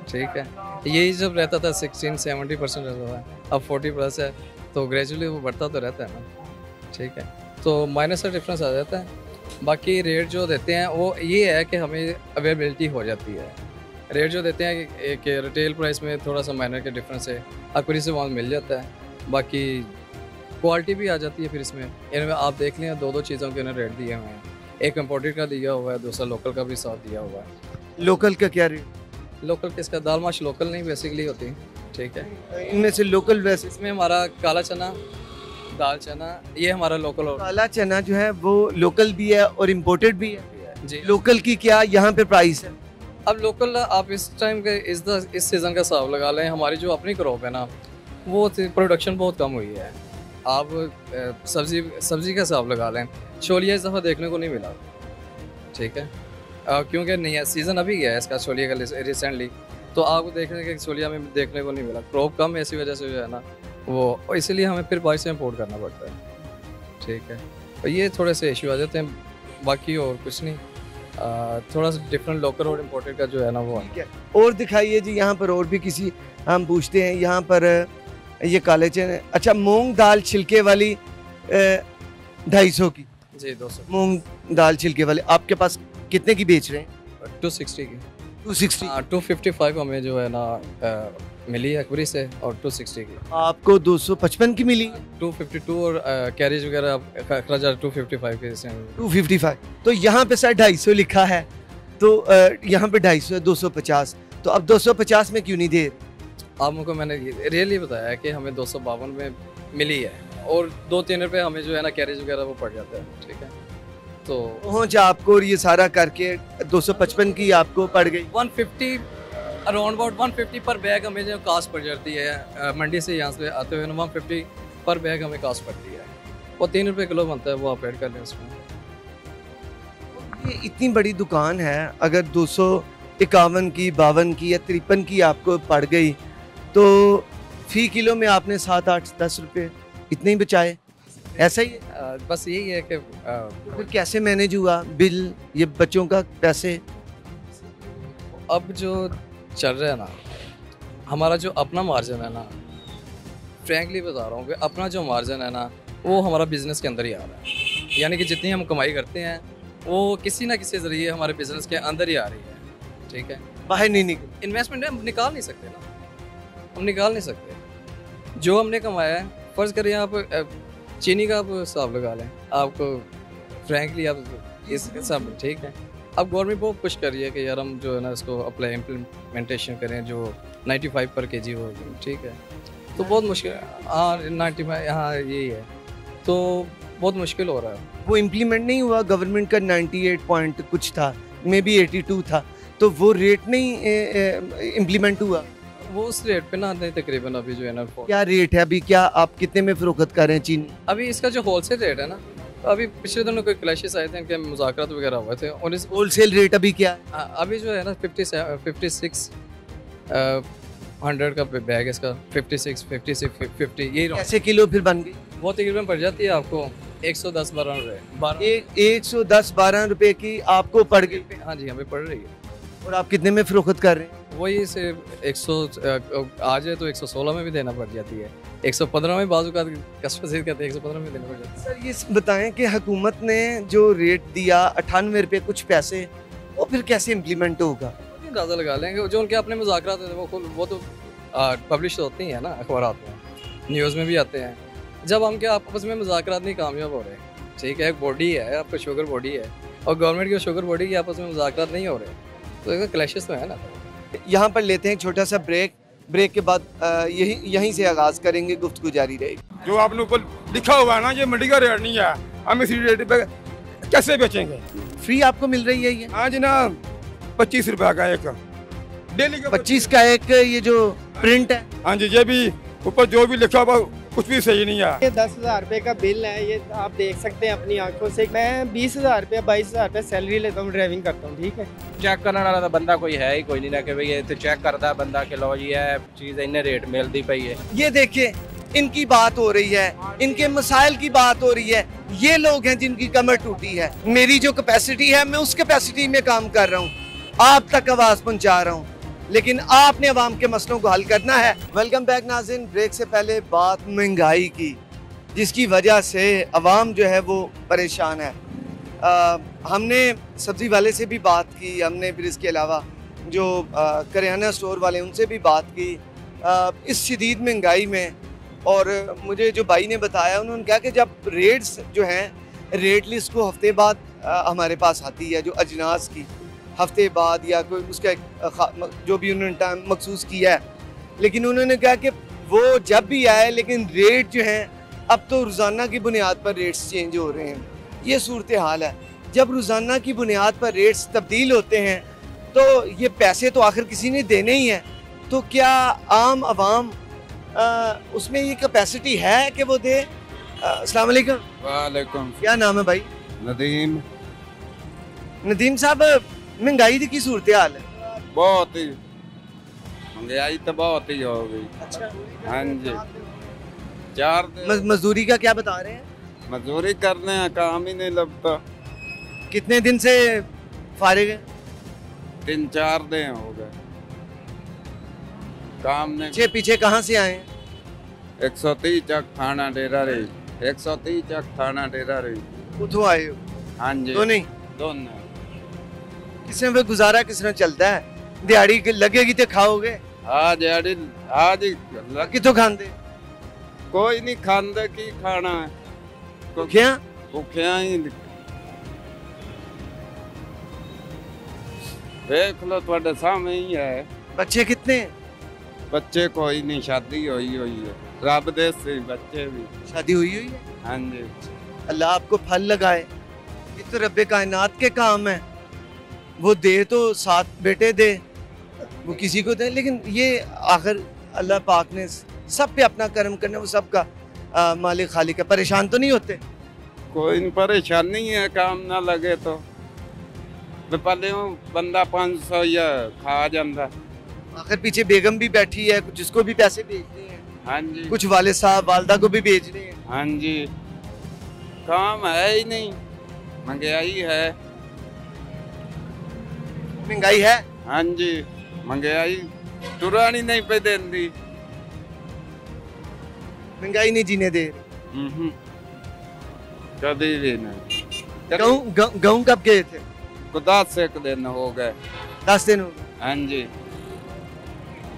ठीक है। यही जब रहता था 16-70% रहता था, अब 40+ है, तो ग्रेजुअली वो बढ़ता तो रहता है ना, ठीक है। तो माइनस का डिफरेंस आ जाता है। बाकी रेट जो देते हैं वो ये है कि हमें अवेलेबिलिटी हो जाती है। रेट जो देते हैं कि रिटेल प्राइस में थोड़ा सा माइनर का डिफरेंस है, अक्वरी से वहाँ मिल जाता है, बाकी क्वालिटी भी आ जाती है। फिर इसमें इनमें आप देख लें 2-2 चीज़ों के उन्होंने रेट दिए हुए हैं, एक इम्पोर्टेड का दिया हुआ है, दूसरा लोकल का भी साथ दिया हुआ है। लोकल का क्या रेट? लोकल किसका? दाल माश लोकल नहीं बेसिकली होती, ठीक है। इनमें से लोकल वैसे इसमें हमारा काला चना, दाल चना, ये हमारा लोकल हो। काला चना जो है वो लोकल भी है और इम्पोर्टेड भी है जी। लोकल की क्या यहाँ पे प्राइस है? अब लोकल आप इस टाइम के इस सीज़न का हिसाब लगा लें, हमारी जो अपनी क्रॉप है ना, वो प्रोडक्शन बहुत कम हुई है। आप सब्जी का हिसाब लगा लें, छोलिया इस दफ़ा देखने को नहीं मिला, ठीक है, क्योंकि नहीं है सीज़न अभी गया है इसका छोलिया का रिसेंटली, तो आपको देखने के छोलिया में देखने को नहीं मिला। क्रॉप कम है, इसी वजह से जो है ना वो, इसलिए हमें फिर बाहर से इम्पोर्ट करना पड़ता है, ठीक है। तो ये थोड़े से इशू आ जाते हैं, बाकी और कुछ नहीं। थोड़ा सा डिफरेंट लोकल और इम्पोर्टेड का जो है ना वो है। और दिखाइए जी, यहाँ पर और भी किसी हम पूछते हैं। यहाँ पर ये काले चने, अच्छा मूंग दाल छिलके वाली 250 की? जी 200। मूंग दाल छिलके वाले आपके पास कितने की बेच रहे हैं? 260 की। 260? 255 हमें जो है ना मिली है अकबरी से, और 260 की आपको 255 की मिली? 252 और कैरेज वगैरह खर्चा 255 के जैसे। 255, तो यहाँ पे सर 250 लिखा है, तो यहाँ पे 250 है, 250, तो अब 250 में क्यों नहीं दे? आपको मैंने रियली बताया है कि हमें 252 में मिली है, और 2-3 रुपये हमें जो है ना कैरेज वगैरह वो पड़ जाता है, ठीक है। तो पहुँच आपको और ये सारा करके 255 की आपको पड़ गई? 150 अराउंड अबाउट 150 पर बैग हमें जो कास्ट पड़ जाती है, मंडी से यहाँ से आते हुए 150 पर बैग हमें कास्ट पड़ती है, वो 3 रुपये किलो बनता है, वो आप ऐड कर लें उसमें। ये इतनी बड़ी दुकान है, अगर 251 की, 52 की या 53 की आपको पड़ गई, तो फी किलो में आपने 7, 8, 10 रुपये इतने ही बचाए, ऐसा ही है? बस यही है कि फिर कैसे मैनेज हुआ बिल, ये बच्चों का पैसे? अब जो चल रहा है ना, हमारा जो अपना मार्जिन है ना, फ्रैंकली बता रहा हूँ कि अपना जो मार्जिन है ना, वो हमारा बिजनेस के अंदर ही आ रहा है। यानी कि जितनी हम कमाई करते हैं वो किसी ना किसी ज़रिए हमारे बिजनेस के अंदर ही आ रही है, ठीक है। बाहर नहीं निकल, इन्वेस्टमेंट हम निकाल नहीं सकते ना, हम निकाल नहीं सकते। जो हमने कमाया है, फ़र्ज़ करिए आप चीनी का आप हिसाब लगा लें, आपको फ्रैंकली आप इस सब, ठीक है। अब गवर्नमेंट बहुत पुश कर रही है कि यार हम जो है ना इसको अप्लाई इम्प्लीमेंटेशन करें, जो 95 पर kg हो, ठीक है। तो बहुत मुश्किल, हाँ 95, हाँ यही है, तो बहुत मुश्किल हो रहा है। वो इम्प्लीमेंट नहीं हुआ, गवर्नमेंट का 98 पॉइंट कुछ था, मे बी 82 था, तो वो रेट नहीं इम्प्लीमेंट हुआ। वो उस रेट पे ना आते हैं तकरीबन, अभी जो है ना क्या रेट है अभी, क्या आप कितने में फरोख्त कर रहे हैं चीनी? अभी इसका जो होलसेल रेट है ना, अभी पिछले दिनों कोई क्लैशेस आए थे, इनके मुज़ाकरात वगैरह हुए थे, और इस होलसेल रेट अभी क्या है? अभी जो है ना 56 100 का बैग इसका 56 50 यही कैसे किलो फिर बन गई? वो तकरीबन पड़ जाती है आपको 110-12 रुपये। 110-12 रुपए की आपको पड़ गई? हाँ जी, हमें पड़ रही है। और आप कितने में फरोख्त कर रहे हैं? वही से 100 आ जाए तो 116 में भी देना पड़ जाती है, 115 में बाजू का कस्टमर से कहते हैं 115 में देना पड़ जाता है। सर ये बताएं कि हुकूमत ने जो रेट दिया 98 रुपये कुछ पैसे, वो फिर कैसे इम्प्लीमेंट होगा? अंदाज़ा लगा लेंगे, जो उनके अपने मुज़ाकरात होते हैं वो तो पब्लिश होती हैं ना अखबारात में, न्यूज़ में भी आते हैं। जब हम क्या आपस में मुज़ाकरात नहीं कामयाब हो रहे, ठीक है, एक बॉडी है आपका, शुगर बॉडी है, और गवर्नमेंट की शुगर बॉडी की आपस में मुज़ाकरात नहीं हो रहे, तो इसका क्लैशेस तो है ना। यहाँ पर लेते हैं एक छोटा सा ब्रेक के बाद यहीं से आगाज़ करेंगे, गुफ्तगू जारी रहेगी। जो आपने ऊपर लिखा हुआ है ना, ये मंडी का रेट नहीं है, हम इसी रेट पे कैसे बेचेंगे? फ्री आपको मिल रही है ये? हाँ जी ना, 25 रुपया का एक डेली का 25 का एक ये जो प्रिंट है। हाँ जी, ये भी ऊपर जो भी लिखा हुआ कुछ भी सही नहीं है। ये 10,000 रुपये का बिल है, ये आप देख सकते हैं अपनी आंखों से। मैं 20,000 रुपये 22,000 रुपये सैलरी लेता हूँ, ड्राइविंग करता हूँ, ठीक है। चेक करने वाला तो बंदा कोई है ही कोई नहीं ना कि भाई ये चेक करता है बंदा कि लो जी है चीज़ इन्ने रेट मिलती पई है। ये देखिए, इनकी बात हो रही है, इनके मसाइल की बात हो रही है। ये लोग हैं जिनकी कमर टूटी है। मेरी जो कैपेसिटी है, मैं उस कैपेसिटी में काम कर रहा हूँ, आप तक आवाज पहुंचा रहा हूँ, लेकिन आपने अवाम के मसलों को हल करना है। वेलकम बैक नाज़रीन। ब्रेक से पहले बात महंगाई की, जिसकी वजह से अवाम जो है वो परेशान है। हमने सब्ज़ी वाले से भी बात की, हमने फिर इसके अलावा जो करियाना स्टोर वाले उनसे भी बात की इस शदीद महंगाई में। और मुझे जो भाई ने बताया, उन्होंने कहा कि जब रेट्स जो हैं, रेट लिस्ट को हफ्ते बाद हमारे पास आती है, जो अजनास की हफ्ते बाद या कोई उसका जो भी उन्होंने टाइम मखसूस किया है, लेकिन उन्होंने कहा कि वो जब भी आए, लेकिन रेट जो हैं अब तो रोज़ाना की बुनियाद पर रेट्स चेंज हो रहे हैं। ये सूरत हाल है। जब रोज़ाना की बुनियाद पर रेट्स तब्दील होते हैं तो ये पैसे तो आखिर किसी ने देने ही हैं, तो क्या आम आवाम उसमें ये कैपेसिटी है कि वो दे? अस्सलाम वालेकुम। वालेकुम। क्या नाम है भाई? नदीम। नदीम साहब, महंगाई की सूरत हाल है? बहुत ही महंगाई तो बहुत ही हो गई। अच्छा। हाँ जी, 4 दिन मजदूरी का क्या बता रहे हैं? मजदूरी करने हैं, काम ही नहीं लगता। कितने दिन से फारिग है? 3-4 दिन हो गए काम ने। पीछे कहाँ से आए हैं? 130 चक थाना डेरा रही, 130 चक थाना डेरा रही। उठो आए हो? हाँ जी, तो नहीं दोनों। किसने पे गुजारा किसने चलता है? दिहाड़ी लगेगी तो खाओगे? हाँ दिहाड़ी आज ही कितों खाते? कोई नहीं खाते की खाना है, क्या भूखिया ही। देख लो थोड़े सामने ही है। बच्चे कितने? बच्चे कोई नहीं, शादी हुई है। रब दे से बच्चे भी। शादी हुई है? हाँ जी। अल्लाह आपको फल लगाए। ये तो रब्बे कायनात के काम है। वो दे तो 7 बेटे दे, वो किसी को दे, लेकिन ये आखिर अल्लाह पाक ने सब पे अपना कर्म करना, वो सबका मालिक खालिक है। परेशान तो नहीं होते? कोई परेशान नहीं है, काम ना लगे तो पहले बंदा 500 या खा जाता। आखिर पीछे बेगम भी बैठी है, कुछ उसको भी पैसे भेजने हैं। हाँ जी। कुछ वाले साहब वालदा को भी भेजने हैं। हाँ जी, काम है ही नहीं, महंगाई है। महंगाई है? हाँ जी, महंगाई टुरानी नहीं पे देती। महंगाई नहीं जीने दे। कभी भी नहीं। गेहूं कब गए थे? 10 दिन हो गए। 10 दिन हो गए। हाँ जी।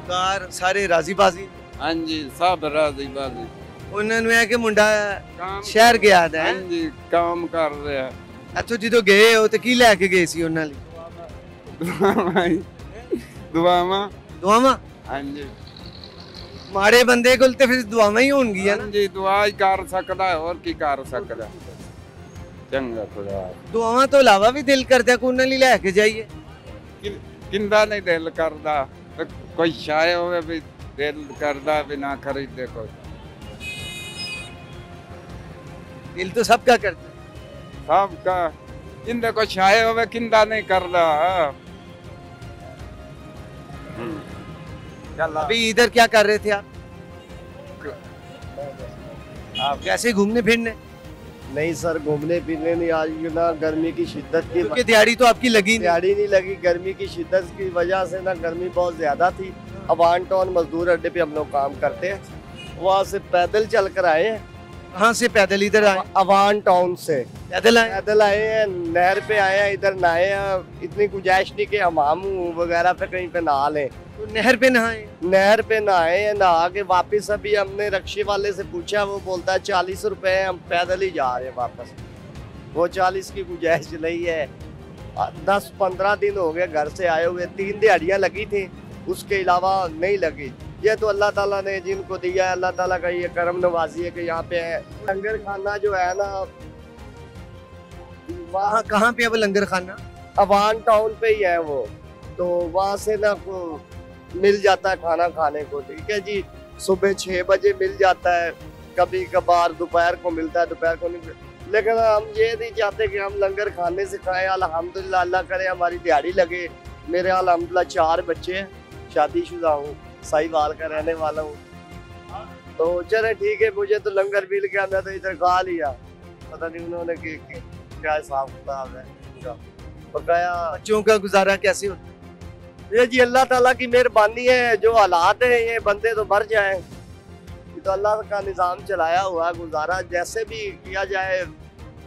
कार सारे राजी बाजी? हाँ जी, सब राजी बाजी। उन्होंने है कि मुंडा शहर गया था। हाँ जी, काम कर रहे हैं। अच्छा, जो गए हो तो की लेके गए सी उन्होंने? दुआवा। हाँ जी। माड़े बंदे को तो फिर दुआवा ही होंगी है ना जी, दुआ ही कर सकता है, और की कर सकता है। चंगा खुदा। दुआवा तो अलावा भी दिल करता है कि उन्होंने लेके जाइए। किंदा नहीं दिल करता, कोई शाय होवे भी दिल करता भी ना खरीदे कोई। दिल तो सबका करता है। सबका। इनके को शाय होवे किंदा नहीं करता। अभी इधर क्या कर रहे थे आप? कैसे घूमने फिरने? नहीं सर, घूमने फिरने नहीं। आज ना गर्मी की शिद्दत की, क्योंकि दिहाड़ी तो आपकी लगी दिहाड़ी नहीं लगी। गर्मी की शिद्दत की वजह से ना गर्मी बहुत ज्यादा थी। अवान टाउन मजदूर अड्डे पे हम लोग काम करते हैं, वहाँ से पैदल चल कर आए हैं। कहाँ से पैदल इधर आए? अवान टाउन से पैदल आए? पैदल आए हैं, नहर पे आए हैं, इधर नहाए हैं। इतनी गुंजाइश नहीं कि हमाम वगैरह पे कहीं पे नहा लें, तो नहर पे नहाए? नहर पे नहाए हैं। नहा के वापस अभी हमने रक्शे वाले से पूछा, वो बोलता है 40 रुपए, हम पैदल ही जा रहे हैं वापस। वो 40 की गुंजाइश नहीं है। 10-15 दिन हो गए घर से आए हुए, 3 दिहाड़ियाँ लगी थी, उसके अलावा नहीं लगी। ये तो अल्लाह ताला ने जिनको दिया है, अल्लाह ताला का ये करम नवाजी है कि यहाँ पे है। लंगर खाना जो है ना, वहाँ कहाँ पे है वो लंगर खाना? अवान टाउन पे ही है वो, तो वहाँ से ना को मिल जाता है खाना खाने को, ठीक है जी। सुबह 6 बजे मिल जाता है, कभी कभार दोपहर को मिलता है, दोपहर को नहीं, लेकिन हम ये नहीं चाहते कि हम लंगर खाने से खाएं। अल्हम्दुलिल्लाह, अल्लाह करे हमारी दिहाड़ी लगे। मेरे अल्हम्दुलिल्लाह 4 बच्चे हैं, शादीशुदा हूँ, साहिवाल का रहने वाला हूँ। तो चले ठीक है, मुझे तो लंगर मिल गया, मैं तो इधर खा लिया। पता नहीं उन्होंने क्या हिसाब किताब है बकाया। बच्चों का गुजारा कैसे होता है? ये जी अल्लाह ताला की मेहरबानी है, जो हालात है ये बंदे तो मर जाए, ये तो अल्लाह का निज़ाम चलाया हुआ। गुजारा जैसे भी किया जाए,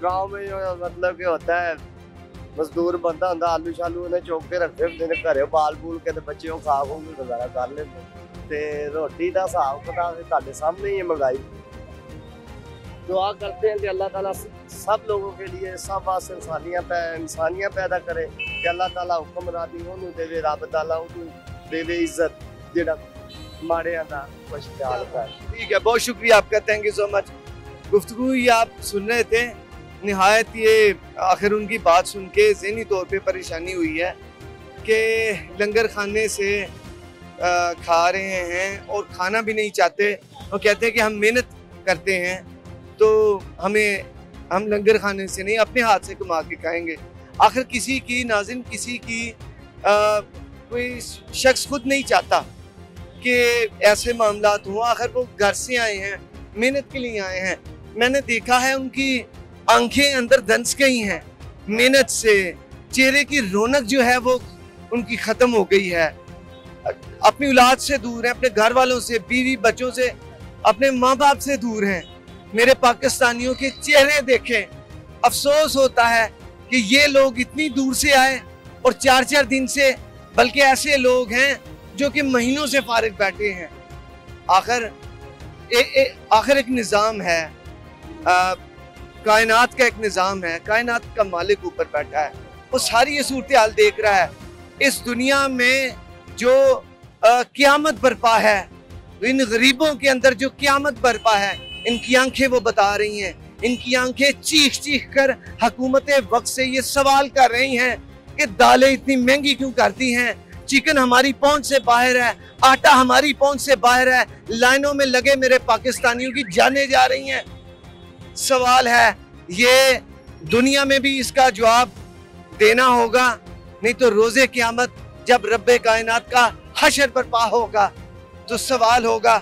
गांव में जो मतलब कि होता है, मजदूर बंदा होता, आलू शालू ने चौक के रखे होंगे घरे, बाल बूल के ते बच्चे खा खू के गुजारा कर लेते, ते रोटी का हिसाब किताब तुहाडे सामने ही है। मंगाई दुआ करते हैं कि अल्लाह ताला सब लोगों के लिए, सब वास्ते इंसानियत पैदा करे कि अल्लाह ताला हुक्म रादी ओनू देवे, रब ताला ओनू देवे इज्जत, जेड़ा माड़ियां दा कुछ ख्याल कर। ठीक है, बहुत शुक्रिया आपका, थैंक यू सो मच। गुफ्तगू ये आप सुन रहे थे, निहायत ये आखिर उनकी बात सुन के ज़हनी तौर पे परेशानी हुई है कि लंगर खाने से खा रहे हैं और खाना भी नहीं चाहते। वो कहते हैं कि हम मेहनत करते हैं तो हम लंगर खाने से नहीं, अपने हाथ से कमा के खाएंगे। आखिर किसी की नाज़िम, किसी की कोई शख्स खुद नहीं चाहता कि ऐसे मामलात हों। आखिर वो घर से आए हैं, मेहनत के लिए आए हैं। मैंने देखा है उनकी आंखें अंदर दंस गई हैं मेहनत से, चेहरे की रौनक जो है वो उनकी ख़त्म हो गई है। अपनी औलाद से दूर हैं, अपने घर वालों से, बीवी बच्चों से, अपने माँ बाप से दूर हैं। मेरे पाकिस्तानियों के चेहरे देखें, अफसोस होता है कि ये लोग इतनी दूर से आए और 4-4 दिन से, बल्कि ऐसे लोग हैं जो कि महीनों से फारिग बैठे हैं। आखिर एक निज़ाम है, कायनात का एक निज़ाम है, कायनात का मालिक ऊपर बैठा है, वो सारी ये सूरत हाल देख रहा है। इस दुनिया में जो क़यामत बरपा है, इन गरीबों के अंदर जो क़यामत बरपा है, इनकी आंखें वो बता रही हैं। इनकी आंखें चीख चीख कर हुकूमत वक्त से ये सवाल कर रही हैं कि दालें इतनी महंगी क्यों करती हैं, चिकन हमारी पहुंच से बाहर है, आटा हमारी पहुंच से बाहर है, लाइनों में लगे मेरे पाकिस्तानियों की जाने जा रही हैं। सवाल है, ये दुनिया में भी इसका जवाब देना होगा, नहीं तो रोज़े क़यामत जब रब्बे कायनात का हशर बर्पा होगा तो सवाल होगा,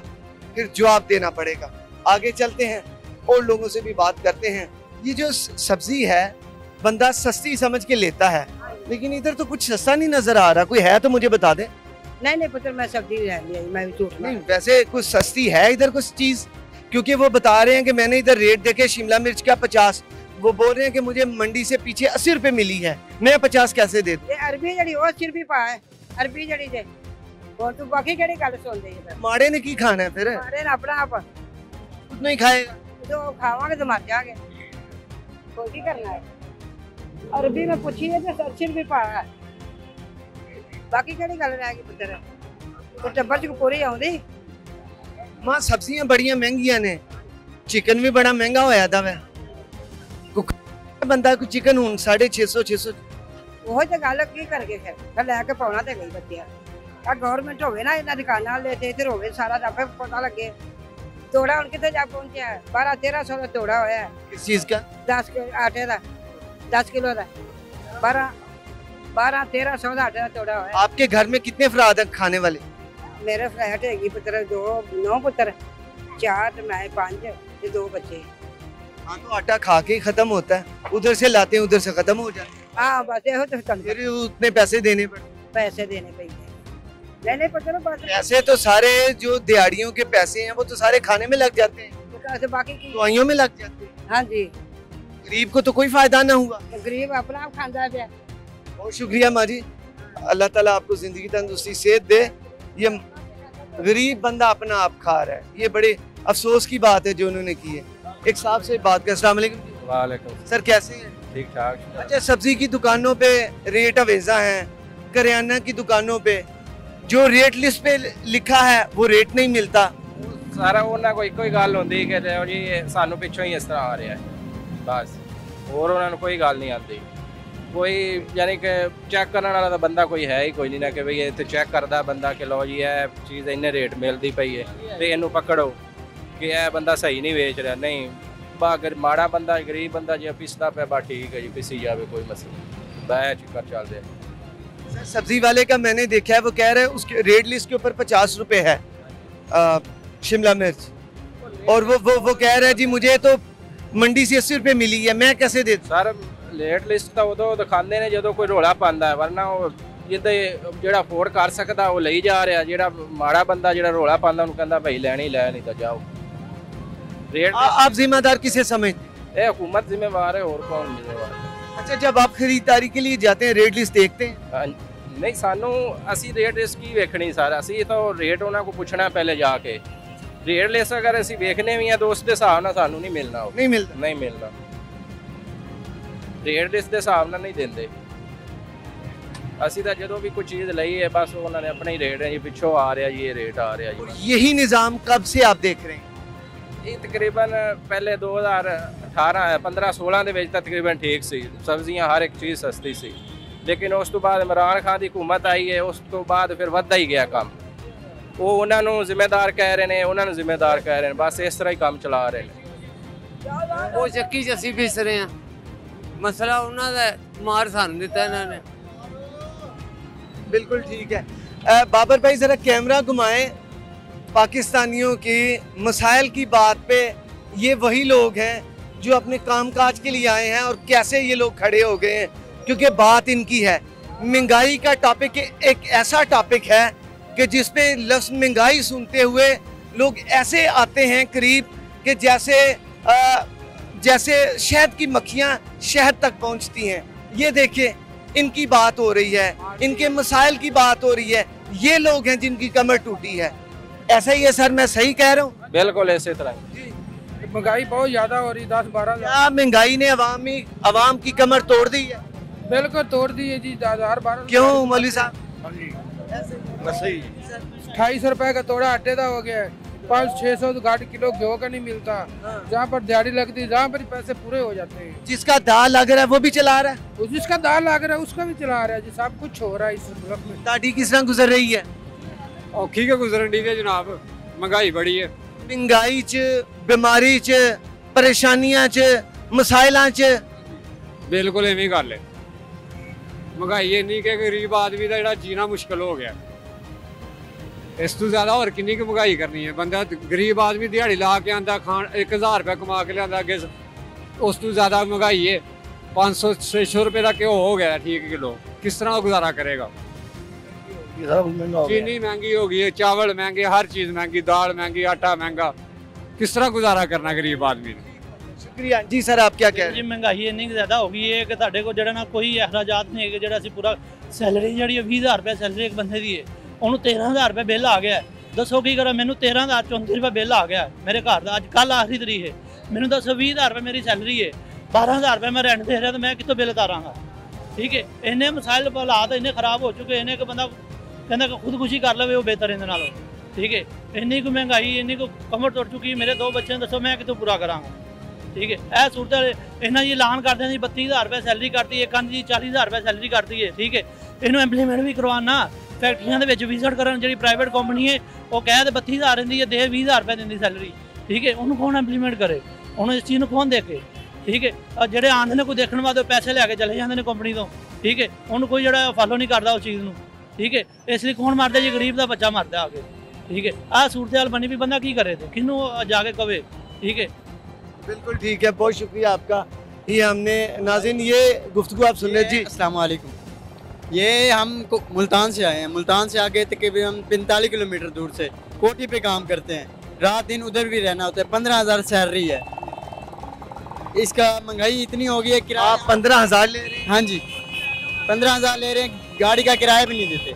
फिर जवाब देना पड़ेगा। आगे चलते हैं और लोगों से भी बात करते हैं। ये जो सब्जी है बंदा सस्ती समझ के लेता है, लेकिन इधर तो कुछ सस्ता नहीं नजर आ रहा। कोई है तो मुझे बता दे। नहीं पुत्र, मैं सब्जी मैं भी झूठ नहीं, वैसे कुछ सस्ती है इधर कुछ चीज? क्योंकि वो बता रहे हैं कि मैंने इधर रेट देखे, शिमला मिर्च का 50, वो बोल रहे हैं कि मुझे मंडी से पीछे 80 रुपए मिली है, मैं 50 कैसे दे दूं? अरबी जड़ी वो 80 रुपए पा है, अरबी जड़ी दे और तू बाकी केड़ी गल सुन दे। माड़े ने की खाना है फिर? माड़े ने अपना आप नहीं खाएगा तो खावांगे तो मर जाएंगे, कोई की करना है। अरबी में पूछी है तो 80 रुपए पा है, बाकी केड़ी गल रह गई पुत्र, तो टब्बर च पूरी आउंदी। मां सब्जियां बड़ियां महंगियां ने, चिकन भी बड़ा महंगा होया दा वे, बंदा को चिकन हुन 650-600 ਉਹ ਤੇ ਗੱਲ ਕੀ ਕਰਗੇ ਫਿਰ ਲੈ ਕੇ ਪਾਉਣਾ ਤੇ ਗਈ ਬੱਚਿਆਂ ਆ। ਗਵਰਨਮੈਂਟ ਹੋਵੇ ਨਾ, ਇਹਨਾਂ ਦੁਕਾਨਾਂ ਲੈ ਤੇ ਇਧਰ ਹੋਵੇ, ਸਾਰਾ ਦਾ ਪਤਾ ਲੱਗੇ। ਤੋੜਾ ਹੁਣ ਕਿੱਥੇ ਜਾ ਪਹੁੰਚਿਆ? 1200-1300 ਦਾ ਤੋੜਾ ਹੋਇਆ ਹੈ। किस चीज का? 10 आटे ਦਾ, 10 किलो ਦਾ 1200-1300 ਦਾ आटे ਦਾ ਤੋੜਾ ਹੋਇਆ। आपके घर में कितने अफराद हैं खाने वाले? ਮੇਰੇ ਫਲੈਟ ਹੈਗੀ ਪੁੱਤਰ 9 पुत्र, 4 ਤੇ मैं 5 ਤੇ 2 बच्चे। हाँ तो आटा खा के ही खत्म होता है, उधर से लाते हैं उधर से खत्म हो जाता है। हाँ बस ये तो फिर उतने पैसे देने पड़ते, पैसे देने पे लेने पड़ते ना। पैसे तो सारे जो दिहाड़ियों के पैसे हैं वो तो सारे खाने में लग जाते हैं, तो बाकी की दवाइयों में लग जाते हैं। हाँ जी, गरीब को तो कोई फायदा ना हुआ, तो गरीब अपना आप खांदा है। बहुत शुक्रिया माँ जी, अल्लाह ताला आपको जिंदगी तंदुरुस्ती सेहत दे। ये गरीब बंदा अपना आप खा रहा है, ये बड़े अफसोस की बात है जो उन्होंने की है। एक साहब से बात कर। अस्सलाम वालेकुम। वालेकुम सर, कैसे हैं? ठीक ठाक। अच्छा, सब्जी की दुकानों पे रेट अवेजा हैं, करियाना की दुकानों पे जो रेट लिस्ट पे लिखा है वो रेट नहीं मिलता। सारा उन्होंने कोई कोई गल होंदी कि जी सानू पिछों ही इस तरह आ रहा है बस। और उन्होंने कोई गल नहीं आती। कोई यानी कि चैक करने वाला तो बंदा कोई है ही कोई नहीं ना कि भाई इतने चैक करता बंदा कि लो जी है चीज़ इन्ने रेट मिलती पई है तो इनू पकड़ो कि यह बंदा सही नहीं बेच रहा। नहीं अगर माड़ा बंदा गरीब बंदा जो पिसदा पे बा ठीक है जी, पिसी जाए कोई मसला नहीं, वह चक्कर चल रहा है। सर सब्जी वाले का मैंने देखा है, वो कह रहे हैं उसके रेट लिस्ट के ऊपर 50 रुपए है शिमला मिर्च, और वो कह रहा है जी मुझे तो मंडी से 80 रुपए मिली है, मैं कैसे दे दूं? सर रेट लिस्ट तो उदों दिखाते ने जो कोई रौला पांदा है, वरना जिद्दे जेड़ा अफोर्ड कर सकता वो लई जा रहा, जेड़ा माड़ा बंदा जेड़ा रौला पांदा उन्हें कहता भाई लैनी ही लै, नहीं तो जाओ। रेट आप जिम्मेदार किसे समझते? हुकूमत जिम्मेवार है, और कौन जिम्मेवार है? अच्छा, जब आप खरीदारी के लिए जाते हैं रेट लिस्ट देखते हैं? नहीं सानू असी रेट लिस्ट की वेखनी सर, असी तो रेट उन्होंने को पूछना पहले जाके। रेट लिस्ट अगर असी वेखने भी हैं तो उसके हिसाब नाल सानू नहीं मिलना, नहीं मिलना रेट लिस्ट के हिसाब नाल नहीं देंदे। असी तो जो भी कोई चीज़ लई है बस उन्होंने अपने ही रेट है, ये पिछों आ रहा ये रेट आ रहा जी। यही निज़ाम कब से आप देख रहे हैं? ये तकरीबन पहले 2018 15-16 ਦੇ ਵਿੱਚ तकरीबन ठीक सी, सब्जियां हर एक चीज़ सस्ती सी, लेकिन उस तो बाद इमरान खान की हुकूमत आई है, उस तो बाद फिर वधदा ही गया काम। वो उन्होंने जिम्मेदार कह रहे हैं, उन्होंने जिम्मेदार कह रहे हैं, बस इस तरह ही काम चला रहे हैं। वो ਚੱਕੀ 'ਚ ਅਸੀਂ ਫਿਸ ਰਹੇ ਹਾਂ, मसला ਉਹਨਾਂ ਦਾ ਮਾਰ ਸਾਨੂੰ ਦਿੱਤਾ ਇਹਨਾਂ ਨੇ। बिल्कुल ठीक है। बाबर भाई जरा कैमरा घुमाएं। पाकिस्तानियों के मसाइल की बात पे ये वही लोग हैं जो अपने कामकाज के लिए आए हैं, और कैसे ये लोग खड़े हो गए हैं, क्योंकि बात इनकी है। महंगाई का टॉपिक एक ऐसा टॉपिक है कि जिस पे लफ्ज़ महंगाई सुनते हुए लोग ऐसे आते हैं करीब कि जैसे शहद की मक्खियाँ शहद तक पहुँचती हैं। ये देखिए इनकी बात हो रही है, इनके मसाइल की बात हो रही है। ये लोग हैं जिनकी कमर टूटी है। ऐसा ही है सर, मैं सही कह रहा हूँ? बिल्कुल इसी तरह। महंगाई बहुत ज्यादा हो रही, 10-12 क्या महंगाई ने अवाम की कमर तोड़ दी है? बिल्कुल तोड़ दी है जी, 1000-12। क्यों मौलवी साहब? 28 रुपए का तोड़ा आटे का हो गया है, 500-600 घाट किलो घ्यो का नहीं मिलता। जहाँ पर दिहाड़ी लगती है जहाँ पर पैसे पूरे हो जाते हैं। जिसका दाल लग रहा है वो भी चला रहा है, जिसका दाल लग रहा है उसका भी चला रहा है जी, सब कुछ हो रहा है इस मुल्क में। ताड़ी किस तरह गुजर रही है? औखी के गुजरन दी है जनाब, महंगाई बड़ी है। महंगाई च, बीमारी च, परेशानियां च, मसाइलां च बिल्कुल इवें गल है। महंगाई इन्नी कि गरीब आदमी का जेड़ा जीना मुश्किल हो गया। इस तो ज्यादा और किन्नी की महंगाई करनी है? बंदा गरीब आदमी दिहाड़ी ला के आंदा, खान 1000 रुपये कमा के लिया अगे, उस तो ज्यादा महंगाई है। 500-600 रुपये का घ्यो हो गया ठीक किलो, किस तरह गुजारा करेगा? चीनी महंगी हो गई है, चावल महंगे, हर चीज महंगी, दाल महंगी, आटा महंगा, किस तरह गुजारा करना गरीब आदमी ने? शुक्रिया जी। सर आप क्या कह रहे हैं? महंगाई इन्नी ज़्यादा हो गई है कि ਤੁਹਾਡੇ ਕੋਲ ਜਿਹੜਾ ਨਾ ਕੋਈ ਅਖਰਾਜਾਤ ਨਹੀਂ ਹੈ, ਜਿਹੜਾ ਅਸੀਂ ਪੂਰਾ ਸੈਲਰੀ ਜਿਹੜੀ 20000 ਰੁਪਏ ਸੈਲਰੀ ਇੱਕ ਬੰਦੇ ਦੀ ਹੈ, ਉਹਨੂੰ 13000 ਰੁਪਏ ਬਿੱਲ ਆ ਗਿਆ। ਦੱਸੋ ਕੀ ਕਰਾਂ? ਮੈਨੂੰ 13034 ਰੁਪਏ ਬਿੱਲ ਆ ਗਿਆ ਮੇਰੇ ਘਰ ਦਾ। ਅੱਜ ਕੱਲ ਆਖਰੀ ਤਰੀਕ ਹੈ, ਮੈਨੂੰ ਦੱਸੋ 20000 ਰੁਪਏ ਮੇਰੀ ਸੈਲਰੀ ਹੈ, 12000 ਰੁਪਏ ਮੈਂ ਰੈਂਟ ਦੇ ਰਿਹਾ, ਤਾਂ ਮੈਂ ਕਿੱਥੋਂ ਬਿੱਲ ਉਤਾਰਾਂਗਾ? ਠੀਕ ਹੈ, ਇੰਨੇ ਮਸਾਇਲ ਹਾਲਾਤ ਇੰਨੇ ਖਰਾਬ ਹੋ ਚੁੱਕੇ ਨੇ ਕਿ ਬੰਦਾ ਕਹਿੰਦਾ ਕਿ ਖੁਦਕੁਸ਼ੀ ਕਰ ਲਵੇ ਉਹ ਬਿਹਤਰ ਇਹਦੇ ਨਾਲੋਂ। ਠੀਕ ਹੈ, ਇੰਨੀ ਕੁ ਮਹਿੰਗਾਈ, ਇੰਨੀ ਕੁ ਕਮਰ ਟੁੱਟ ਚੁੱਕੀ। ਮੇਰੇ 2 ਬੱਚੇ ਨੇ, ਦੱਸੋ ਮੈਂ ਕਿੱਥੋਂ ਪੂਰਾ ਕਰਾਂਗਾ? ਠੀਕ ਹੈ, ਇਹ ਸੂਰਤ ਇਹਨਾਂ ਜੀ ਐਲਾਨ ਕਰਦੇ ਨੇ 32000 ਰੁਪਏ ਸੈਲਰੀ ਕਰਤੀ ਹੈ, ਕੰਨ ਜੀ 40000 ਰੁਪਏ ਸੈਲਰੀ ਕਰਤੀ ਹੈ। ਠੀਕ ਹੈ, ਇਹਨੂੰ ਇੰਪਲੀਮੈਂਟ ਵੀ ਕਰਵਾਉਣਾ। ਫੈਕਟਰੀਆਂ ਦੇ ਵਿੱਚ ਵਿਜ਼ਿਟ ਕਰਨ, ਜਿਹੜੀ ਪ੍ਰਾਈਵੇਟ ਕੰਪਨੀ ਹੈ ਉਹ ਕਹਿ ਤੇ 32000 ਦਿੰਦੀ ਹੈ, ਦੇ 20000 ਰੁਪਏ ਦਿੰਦੀ ਸੈਲਰੀ। ਠੀਕ ਹੈ, ਉਹਨੂੰ ਕੌਣ ਇੰਪਲੀਮੈਂਟ ਕਰੇ? ਉਹਨੂੰ ਇਸ ਚੀਜ਼ ਨੂੰ ਕੌਣ ਦੇਖੇ? ਠੀਕ ਹੈ, ਜਿਹੜੇ ਆਉਂਦੇ ਨੇ ਕੋਈ ਦੇਖਣ ਵਾਸਤੇ ਪੈਸੇ ਲੈ ਕੇ ਚਲੇ ਜਾਂਦੇ ਨੇ ਕੰਪਨੀ ਤੋਂ। ਠੀਕ ਹੈ, ਉਹਨੂੰ ਕੋਈ ਜਿਹੜਾ ਫਾਲੋ ਨਹੀਂ ਕਰਦਾ ਉਸ ਚੀਜ਼ ਨੂੰ। ठीक है, इसलिए कौन मारता जी? गरीब का बच्चा मारता आगे। ठीक है, आ सूरत हाल बनी भी, बंदा की करे थे, किनू जाके कवे। ठीक है, बिल्कुल ठीक है, बहुत शुक्रिया आपका। ये हमने नाज़रीन ये गुफ्तगू आप सुन रहे जी। अस्सलाम वालेकुम। ये हम मुल्तान से आए हैं, मुल्तान से आके तकरीबन 45 किलोमीटर दूर से कोठी पे काम करते हैं, रात दिन उधर भी रहना होता है। 15000 सैलरी है। इसका महंगाई इतनी हो गई है, किराया आप 15000 ले रहे हैं? हाँ जी, 15000 ले रहे हैं, गाड़ी का किराया भी नहीं देते,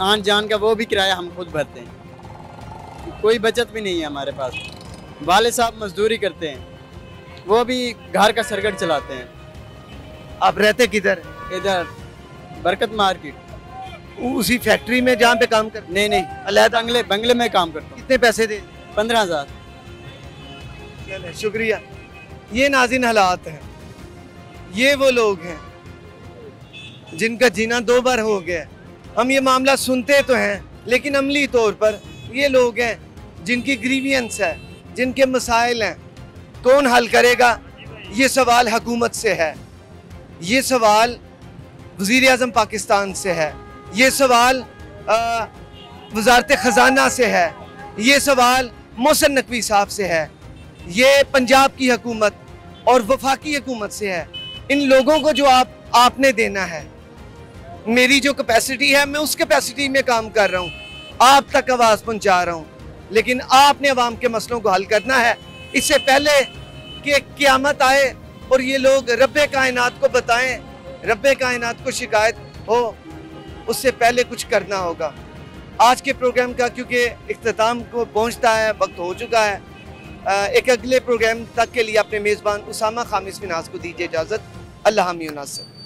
आन जान का वो भी किराया हम खुद भरते हैं। कोई बचत भी नहीं है हमारे पास। वाले साहब मजदूरी करते हैं, वो भी घर का सरगट चलाते हैं। आप रहते किधर? इधर बरकत मार्केट, उसी फैक्ट्री में जहाँ पे काम कर? नहीं, अलग बंगले में काम करता हूँ। कितने पैसे दे? 15000। चले, शुक्रिया। ये नाज़रीन हालात हैं। ये वो लोग हैं जिनका जीना 2 बार हो गया। हम ये मामला सुनते तो हैं, लेकिन अमली तौर पर ये लोग हैं जिनकी ग्रीवियंस है, जिनके मसाइल हैं। कौन हल करेगा? ये सवाल हुकूमत से है, ये सवाल वज़ीर आज़म पाकिस्तान से है, ये सवाल वज़ारत ख़जाना से है, ये सवाल मोहसिन नकवी साहब से है, ये पंजाब की हुकूमत और वफाकी हुकूमत से है। इन लोगों को जो आपने देना है, मेरी जो कैपेसिटी है मैं उस कैपेसिटी में काम कर रहा हूँ, आप तक आवाज़ पहुँचा रहा हूँ, लेकिन आपने अवाम के मसलों को हल करना है। इससे पहले कि क़यामत आए और ये लोग रब्बे कायनात को बताएं, रब्बे कायनात को शिकायत हो, उससे पहले कुछ करना होगा। आज के प्रोग्राम का क्योंकि इख्तिताम को पहुंचता है, वक्त हो चुका है, एक अगले प्रोग्राम तक के लिए अपने मेज़बान उसामा खामिस फिनास को दीजिए इजाज़त। अल्लाह हामी नासिर।